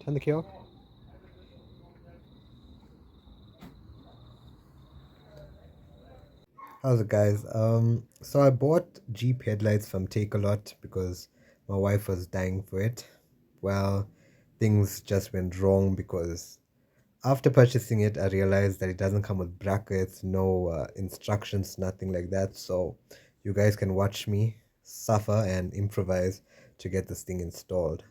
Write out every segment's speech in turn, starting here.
Turn the key off. How's it, guys? So I bought Jeep headlights from Takealot because my wife was dying for it. Well, things just went wrong because after purchasing it, I realized that it doesn't come with brackets, no instructions, nothing like that. So you guys can watch me suffer and improvise to get this thing installed.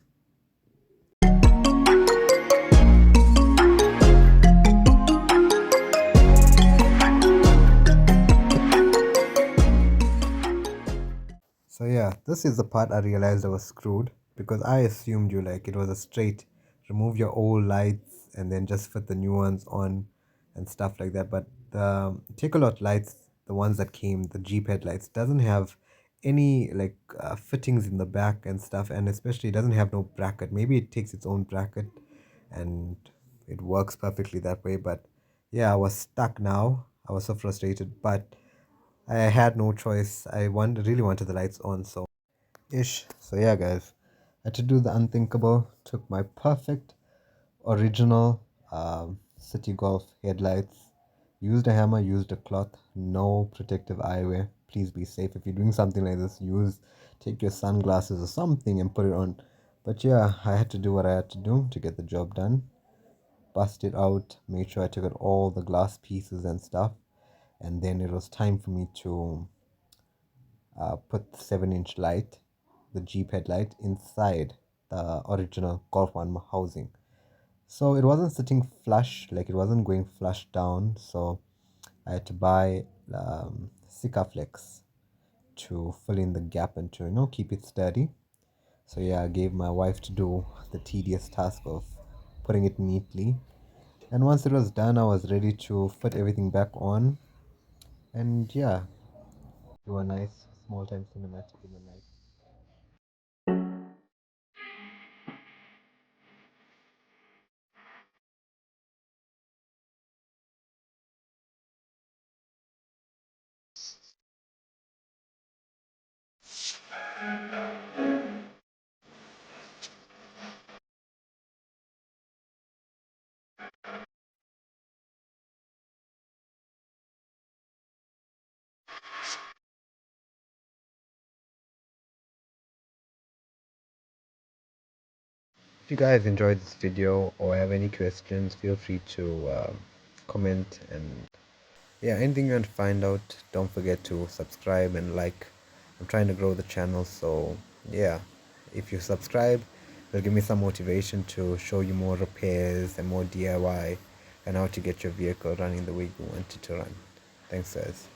So yeah, this is the part I realized I was screwed because I assumed you like it was a straight remove your old lights and then just fit the new ones on and stuff like that. But the Takealot lights, the ones that came, the Jeep headlights, doesn't have any like fittings in the back and stuff, and especially it doesn't have no bracket. Maybe it takes its own bracket and it works perfectly that way. But yeah, I was stuck now. I was so frustrated, but I had no choice. Really wanted the lights on, so ish. So yeah, guys, had to do the unthinkable. Took my perfect original City Golf headlights. Used a hammer, used a cloth. No protective eyewear. Please be safe if you're doing something like this. Take your sunglasses or something and put it on. But yeah, I had to do what I had to do to get the job done. Bust it out. Made sure I took out all the glass pieces and stuff. And then it was time for me to put the 7-inch light, the Jeep headlight, inside the original Golf 1 housing. So it wasn't sitting flush, like it wasn't going flush down. So I had to buy Sikaflex to fill in the gap and to keep it sturdy. So yeah, I gave my wife to do the tedious task of putting it neatly. And once it was done, I was ready to fit everything back on. And yeah, do a nice small time cinematic in the night. If you guys enjoyed this video or have any questions, feel free to comment, and yeah, anything you want to find out, don't forget to subscribe and like. I'm trying to grow the channel, so yeah, if you subscribe, it'll give me some motivation to show you more repairs and more DIY and how to get your vehicle running the way you want it to run. Thanks, guys.